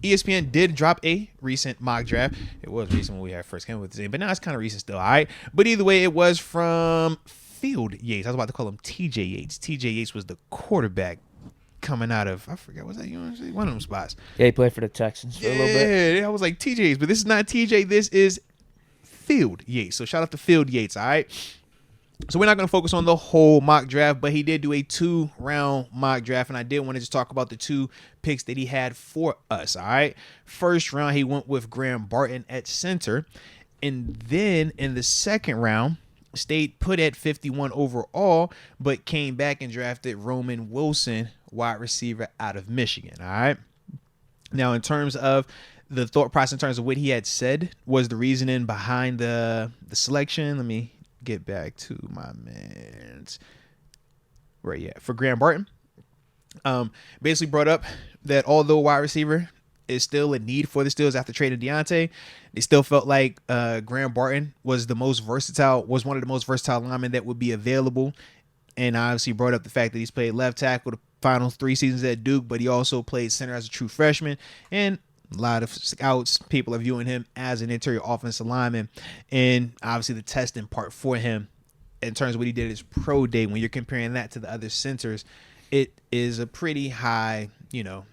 ESPN did drop a recent mock draft. It was recent when we had first came with the name, but now it's kind of recent still. All right. But either way, it was from Field Yates. I was about to call him TJ Yates. TJ Yates was the quarterback coming out of, I forget, was that UNC? One of them spots. Yeah, he played for the Texans for a little bit. Yeah, I was like TJ Yates, but this is not TJ. This is Field Yates. So shout out to Field Yates. All right. So we're not going to focus on the whole mock draft, but he did do a 2-round mock draft, and I did want to just talk about the 2 picks that he had for us, all right? First round, he went with Graham Barton at center, and then in the second round, stayed put at 51 overall, but came back and drafted Roman Wilson, wide receiver out of Michigan, all right? Now, in terms of the thought process, in terms of what he had said was the reasoning behind the selection, let me get back to my man's right. Yeah, for Graham Barton, basically brought up that although wide receiver is still a need for the Steelers after trading Deontay, they still felt like Graham Barton was one of the most versatile linemen that would be available, and obviously brought up the fact that he's played left tackle the final 3 seasons at Duke, but he also played center as a true freshman, and a lot of scouts, people are viewing him as an interior offensive lineman. And obviously the testing part for him in terms of what he did at his pro day, when you're comparing that to the other centers, it is a pretty high,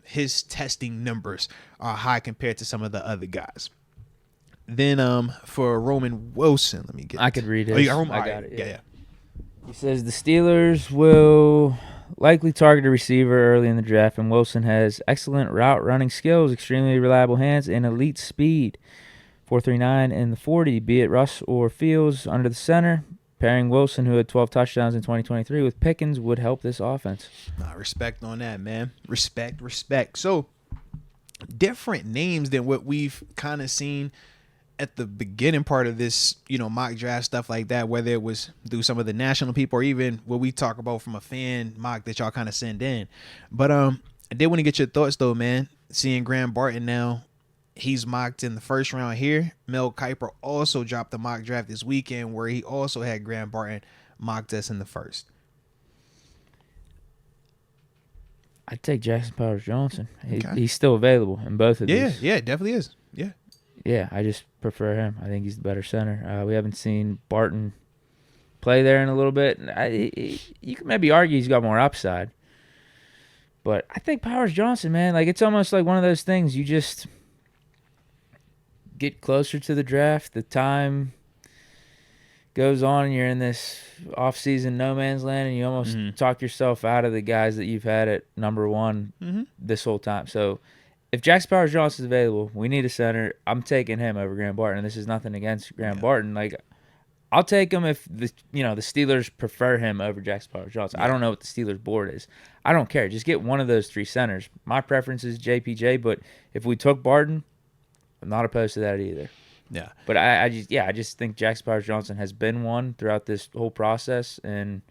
his testing numbers are high compared to some of the other guys. Then for Roman Wilson, let me get I could read it. Oh, you got Roman? I got got it. it. Yeah. He says the Steelers will likely target a receiver early in the draft, and Wilson has excellent route running skills, extremely reliable hands, and elite speed. 4.39 in the 40, be it Russ or Fields under the center. Pairing Wilson, who had 12 touchdowns in 2023, with Pickens would help this offense. Respect on that, man. Respect. So, different names than what we've kind of seen at the beginning part of this, mock draft, stuff like that, whether it was through some of the national people or even what we talk about from a fan mock that y'all kind of send in. But I did want to get your thoughts though, man. Seeing Graham Barton now, he's mocked in the first round here. Mel Kiper also dropped the mock draft this weekend where he also had Graham Barton mocked us in the first. I'd take Jackson Powers Johnson. Okay. He's still available in both of these. Yeah, it definitely is. Yeah. Yeah, I just prefer him. I think he's the better center. We haven't seen Barton play there in a little bit. You could maybe argue he's got more upside. But I think Powers Johnson, man, it's almost like one of those things you just get closer to the draft, the time goes on, and you're in this off-season no man's land, and you almost talk yourself out of the guys that you've had at number 1 this whole time. So if Jackson Powers Johnson is available, we need a center. I'm taking him over Graham Barton. This is nothing against Graham Barton. I'll take him if the Steelers prefer him over Jackson Powers Johnson. I don't know what the Steelers board is. I don't care. Just get one of those 3 centers. My preference is JPJ, but if we took Barton, I'm not opposed to that either. Yeah. But I just think Jackson Powers Johnson has been one throughout this whole process and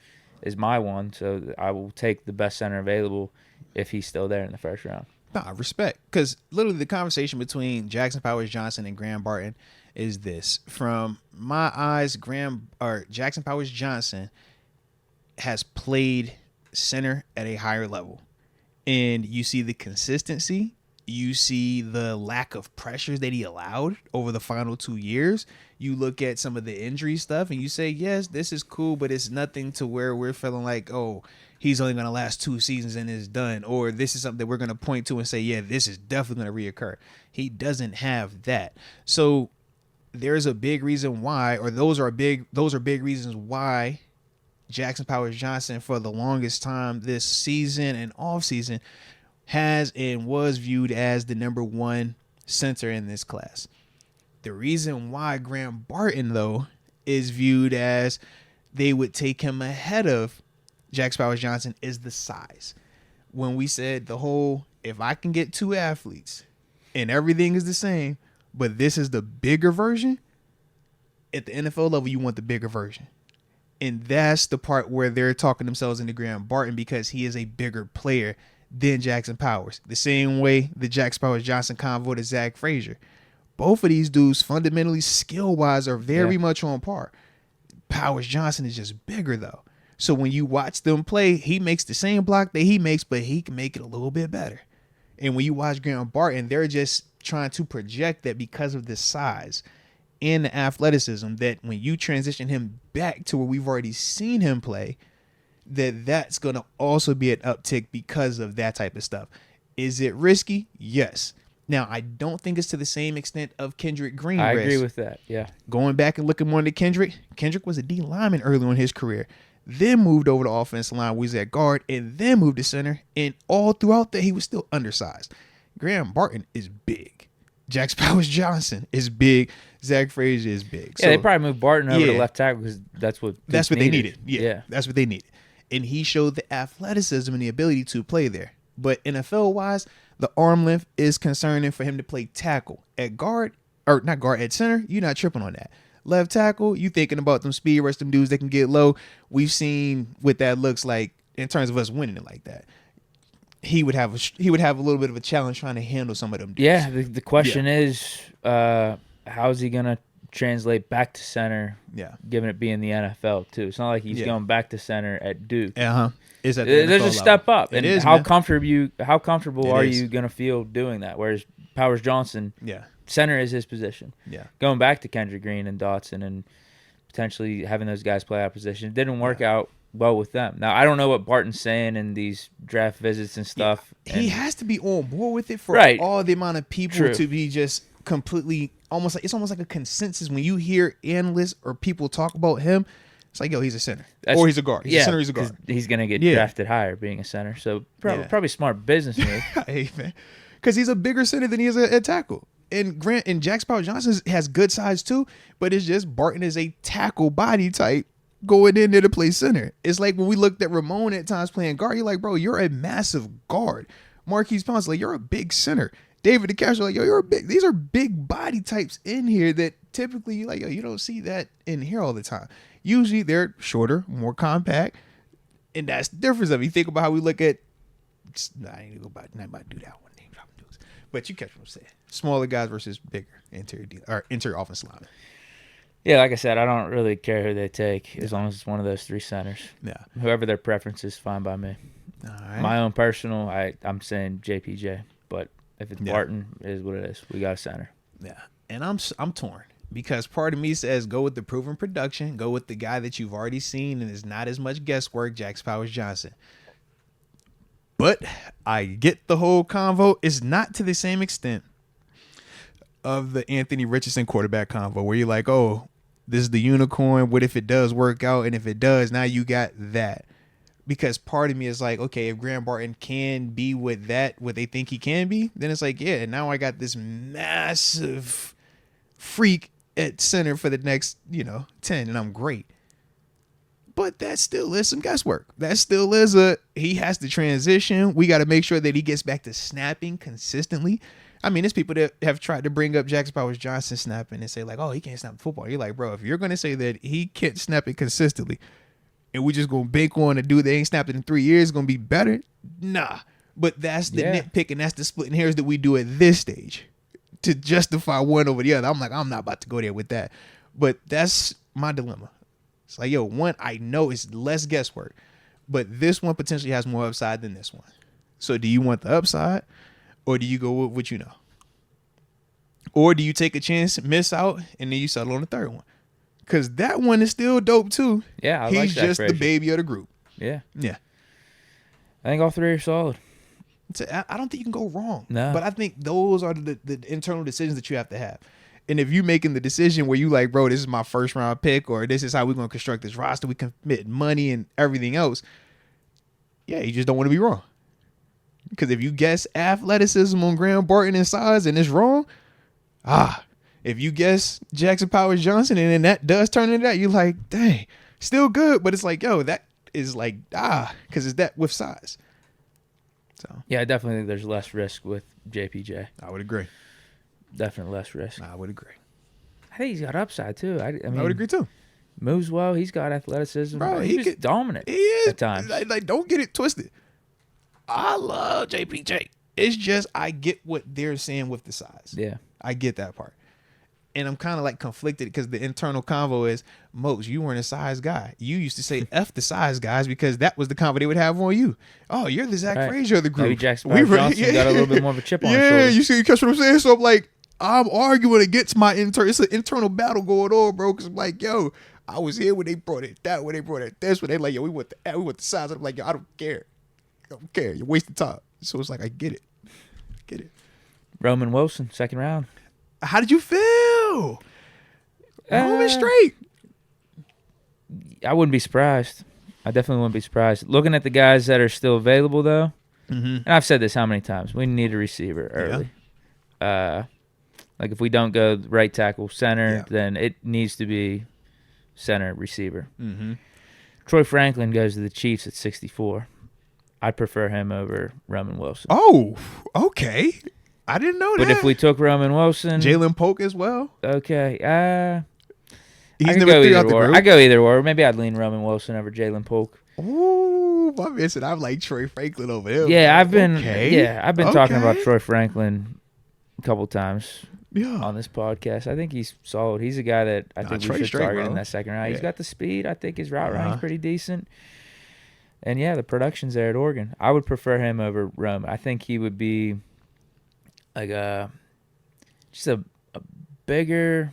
is my one. So I will take the best center available if he's still there in the first round. Nah, respect. Because literally the conversation between Jackson Powers Johnson and Graham Barton is this. From my eyes, Jackson Powers Johnson has played center at a higher level. And you see the consistency. You see the lack of pressures that he allowed over the final 2 years. You look at some of the injury stuff and you say, yes, this is cool, but it's nothing to where we're feeling like, oh, he's only going to last 2 seasons and is done. Or this is something that we're going to point to and say, yeah, this is definitely going to reoccur. He doesn't have that. So there's a big reason why, or those are big reasons why Jackson Powers Johnson for the longest time this season and off season has and was viewed as the number 1 center in this class. The reason why Graham Barton, though, is viewed as they would take him ahead of Jackson Powers Johnson is the size. When we said if I can get 2 athletes and everything is the same, but this is the bigger version, at the NFL level, you want the bigger version. And that's the part where they're talking themselves into Graham Barton because he is a bigger player than Jackson Powers. The same way the Jackson Powers Johnson convo to Zach Frazier. Both of these dudes fundamentally skill-wise are very much on par. Powers Johnson is just bigger though. So when you watch them play, he makes the same block that he makes, but he can make it a little bit better. And when you watch Graham Barton, they're just trying to project that because of the size and the athleticism, that when you transition him back to where we've already seen him play, that's going to also be an uptick because of that type of stuff. Is it risky? Yes. Now, I don't think it's to the same extent of Kendrick Green. I agree with that, yeah. Going back and looking more into Kendrick was a D lineman early in his career, then moved over to offensive line, was at guard, and then moved to center. And all throughout that, he was still undersized. Graham Barton is big. Jax Powers Johnson is big. Zach Frazier is big. Yeah, they probably moved Barton over to left tackle because that's what they needed. Yeah, that's what they needed. And he showed the athleticism and the ability to play there. But NFL-wise, the arm length is concerning for him to play tackle. At guard, or not guard, at center, you're not tripping on that. Left tackle, you thinking about them speed rush, them dudes that can get low. We've seen what that looks like in terms of us winning it like that. He would have a little bit of a challenge trying to handle some of them dudes. Yeah, the question is, how is he going to translate back to center, given it being the NFL, too? It's not like he's going back to center at Duke. Uh-huh. There's a step up. And how comfortable are you going to feel doing that? Whereas Powers Johnson, center is his position. Yeah. Going back to Kendrick Green and Dotson and potentially having those guys play out position, it didn't work out well with them. Now, I don't know what Barton's saying in these draft visits and stuff. Yeah. He has to be on board with it for all the amount of people to be just completely it's almost like a consensus when you hear analysts or people talk about him. It's like, yo, he's a center. Or he's a guard. He's a center, he's a guard. He's going to get drafted higher being a center. So probably smart business move. Hey, man. Because he's a bigger center than he is a tackle. And Jax Powers Johnson has good size too, but it's just Barton is a tackle body type going in there to play center. It's like when we looked at Ramon at times playing guard, you're like, bro, you're a massive guard. Marquise Pouncey, like, you're a big center. David DeCastro, like, yo, you're a big. These are big body types in here that typically you like, yo, you don't see that in here all the time. Usually they're shorter, more compact, and that's the difference of it. You think about how we look at. I ain't gonna go not about to do that one. Name dropping dudes, but you catch what I'm saying. Smaller guys versus bigger interior offensive linemen. Yeah, like I said, I don't really care who they take as long as it's one of those three centers. Yeah, whoever their preference is, fine by me. All right. My own personal, I'm saying JPJ, but if it's Barton, it is what it is. We got a center. Yeah, and I'm torn because part of me says go with the proven production, go with the guy that you've already seen and is not as much guesswork, Jax Powers Johnson. But I get the whole convo. It's not to the same extent of the Anthony Richardson quarterback convo where you're like, oh, this is the unicorn. What if it does work out? And if it does, now you got that. Because part of me is like, okay, if Graham Barton can be what they think he can be, then it's like, yeah, now I got this massive freak at center for the next, 10, and I'm great. But that still is some guesswork. That still is he has to transition. We got to make sure that he gets back to snapping consistently. I mean, there's people that have tried to bring up Jax Powers Johnson snapping and say like, oh, he can't snap the football. You're like, bro, if you're going to say that he can't snap it consistently, and we just gonna bank on a dude that ain't snapped it in 3 years gonna be better? Nah. But that's the nitpick and that's the splitting hairs that we do at this stage to justify one over the other. I'm like, I'm not about to go there with that. But that's my dilemma. It's like, yo, one, I know it's less guesswork, but this one potentially has more upside than this one. So do you want the upside or do you go with what you know? Or do you take a chance, miss out, and then you settle on the third one? Because that one is still dope, too. Yeah, He's just the baby of the group. Yeah. Yeah. I think all three are solid. I don't think you can go wrong. No. But I think those are the internal decisions that you have to have. And if you're making the decision where you like, bro, this is my first round pick or this is how we're going to construct this roster, we commit money and everything else, yeah, you just don't want to be wrong. Because if you guess athleticism on Graham Barton and size and it's wrong, if you guess Jackson Powers Johnson and then that does turn into that, you're like, dang, still good. But it's like, yo, that is like, because it's that with size. So yeah, I definitely think there's less risk with JPJ. I would agree. Definitely less risk. I would agree. I think he's got upside too. I mean, I would agree too. Moves well. He's got athleticism. Bro, he's dominant. He is at times. Like, don't get it twisted. I love JPJ. It's just I get what they're saying with the size. Yeah, I get that part. And I'm kind of like conflicted because the internal convo is, Mopes, you weren't a size guy. You used to say F the size guys because that was the convo they would have on you. Oh, you're the Zach Frazier of the group. Maybe Jackson Johnson got a little bit more of a chip on his shoulder. Yeah, you catch what I'm saying? So I'm like, I'm arguing against my it's an internal battle going on, bro. Because I'm like, yo, I was here when they brought it that, when they brought it this, when they like, yo, we want the size. I'm like, yo, I don't care. You're wasting time. So it's like, I get it. Roman Wilson, second round. How did you feel? Roman straight. I wouldn't be surprised. I definitely wouldn't be surprised. Looking at the guys that are still available, though, and I've said this how many times, we need a receiver early. Yeah. Like if we don't go right tackle center, then it needs to be center receiver. Mm-hmm. Troy Franklin goes to the Chiefs at 64. I'd prefer him over Roman Wilson. Oh, okay. I didn't know that. But if we took Roman Wilson, Jalen Polk as well. Okay. He's number 3 out the group. I go either or. Maybe I'd lean Roman Wilson over Jalen Polk. Ooh, my man said I'm like Troy Franklin over there. Yeah, I've been talking about Troy Franklin a couple times on this podcast. I think he's solid. He's a guy that I think we should target in that second round. He's got the speed. I think his route running is pretty decent. And the production's there at Oregon. I would prefer him over Roman. I think he would be like just a bigger.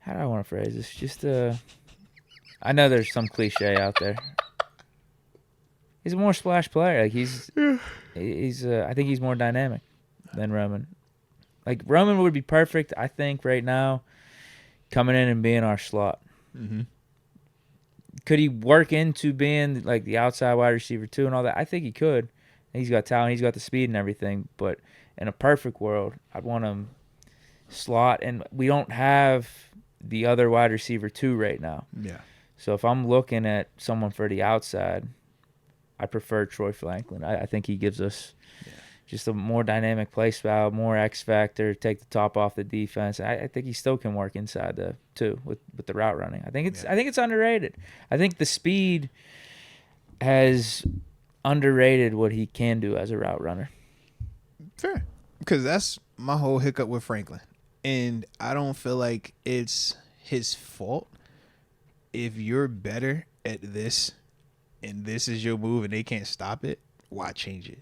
How do I want to phrase this? Just I know there's some cliche out there. He's a more splash player. Like he's I think he's more dynamic than Roman. Like Roman would be perfect, I think, right now, coming in and being our slot. Mm-hmm. Could he work into being like the outside wide receiver too and all that? I think he could. He's got talent. He's got the speed and everything. But in a perfect world, I'd want him slot, and we don't have the other wide receiver too right now. Yeah. So if I'm looking at someone for the outside, I prefer Troy Franklin. I think he gives us just a more dynamic play style, more X factor, take the top off the defense. I think he still can work inside too with the route running. I think it's underrated. I think the speed has underrated what he can do as a route runner. Fair. Because that's my whole hiccup with Franklin. And I don't feel like it's his fault if you're better at this and this is your move and they can't stop it. Why change it?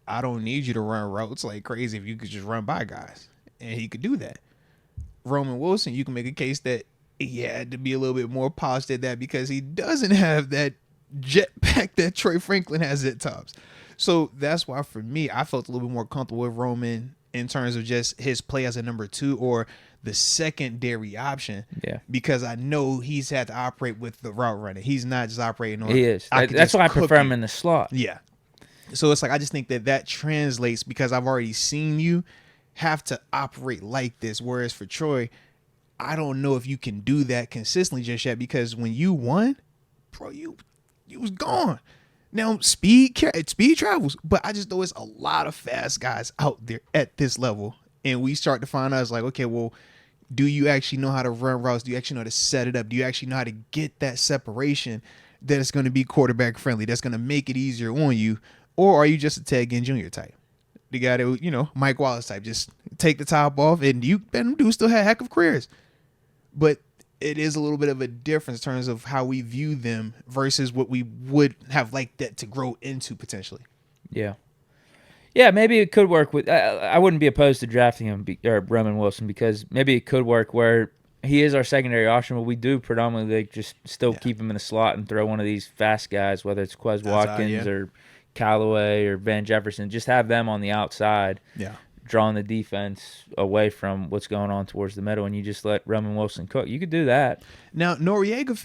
I don't need you to run routes like crazy if you could just run by guys. And he could do that. Roman Wilson, you can make a case that he had to be a little bit more polished at that because he doesn't have that jetpack that Troy Franklin has at times. So that's why for me, I felt a little bit more comfortable with Roman in terms of just his play as a number 2 or the secondary option. Yeah. Because I know he's had to operate with the route running. He's not just operating on. He is. That's why I prefer him in the slot. Yeah. So it's like I just think that translates because I've already seen you have to operate like this. Whereas for Troy, I don't know if you can do that consistently just yet because when you won, bro, you was gone. Now, speed travels, but I just know it's a lot of fast guys out there at this level. And we start to find out, it's like, okay, well, do you actually know how to run routes? Do you actually know how to set it up? Do you actually know how to get that separation that is going to be quarterback friendly, that's going to make it easier on you? Or are you just a Ted Ginn Jr. type? The guy that, Mike Wallace type, just take the top off, and them dudes still had heck of careers. But it is a little bit of a difference in terms of how we view them versus what we would have liked that to grow into potentially. Yeah. Yeah, maybe it could work with. I wouldn't be opposed to drafting him or Roman Wilson because maybe it could work where he is our secondary option, but we do predominantly just still keep him in the slot and throw one of these fast guys, whether it's Quez Watkins or Callaway or Van Jefferson. Just have them on the outside. Yeah. Drawing the defense away from what's going on towards the middle, and you just let Roman Wilson cook. You could do that. Now, Noriega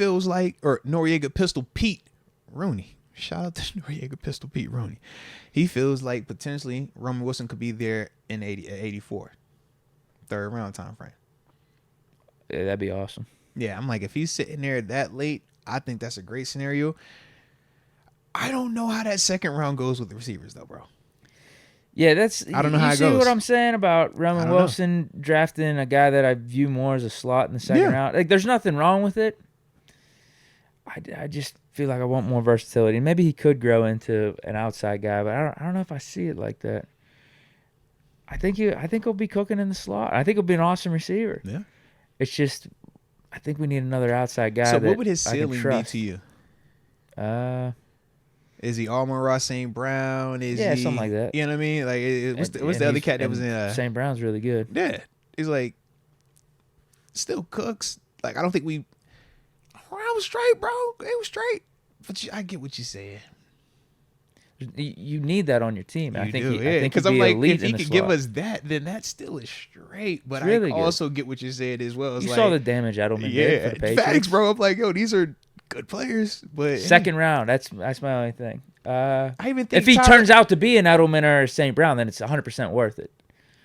Pistol Pete Rooney. Shout out to Noriega Pistol Pete Rooney. He feels like potentially Roman Wilson could be there in 84. Third round time frame. Yeah, that'd be awesome. Yeah, I'm like, if he's sitting there that late, I think that's a great scenario. I don't know how that second round goes with the receivers, though, bro. Yeah, I don't know how it goes. You see what I'm saying about Roman Wilson drafting a guy that I view more as a slot in the second round? Like, there's nothing wrong with it. I just feel like I want more versatility. Maybe he could grow into an outside guy, but I don't know if I see it like that. I think he'll be cooking in the slot. I think he'll be an awesome receiver. Yeah. It's just I think we need another outside guy. So what would his ceiling be to you? Is he Amon-Ra St. Brown? Is he something like that. You know what I mean? Like what's the other cat that was in St. Brown's really good. Yeah. He's like still cooks. Like I don't think I was straight, bro. It was straight. But I get what you said. You need that on your team. I think because I'm like, if he could give us that, then that still is straight. But really I also get what you said as well. You saw the damage Edelman did for the Patriots. Facts, bro. I'm like, yo, these are good players. But second round, that's my only thing. I even think if he turns out to be an Edelman or a St. Brown, then it's 100% worth it.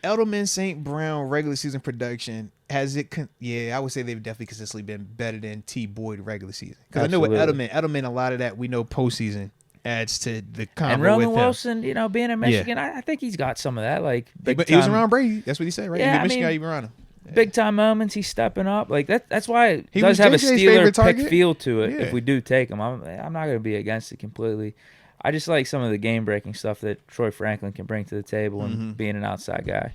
Edelman, St. Brown, regular season production, has it? I would say they've definitely consistently been better than T. Boyd regular season. Because I know with Edelman, a lot of that we know postseason adds to the combo. And Roman Wilson, being in Michigan, I think he's got some of that. Like, he was around Brady. That's what he said, right? Yeah, Michigan, even around him. Yeah. Big time moments, he's stepping up. Like that's why he does have JJ's a Steeler pick feel to it. Yeah. If we do take him, I'm not going to be against it completely. I just like some of the game breaking stuff that Troy Franklin can bring to the table and being an outside guy.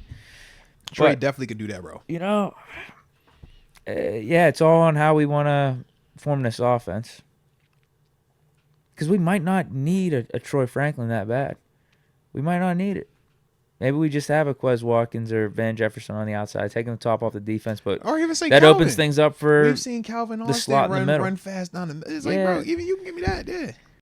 Troy definitely could do that, bro. It's all on how we want to form this offense. Because we might not need a Troy Franklin that bad. We might not need it. Maybe we just have a Quez Watkins or Van Jefferson on the outside, taking the top off the defense. But or even say that Calvin. opens things up for we've seen Calvin Austin the slot in the middle. Run fast down the middle. It's like, bro, even you can give me that, yeah.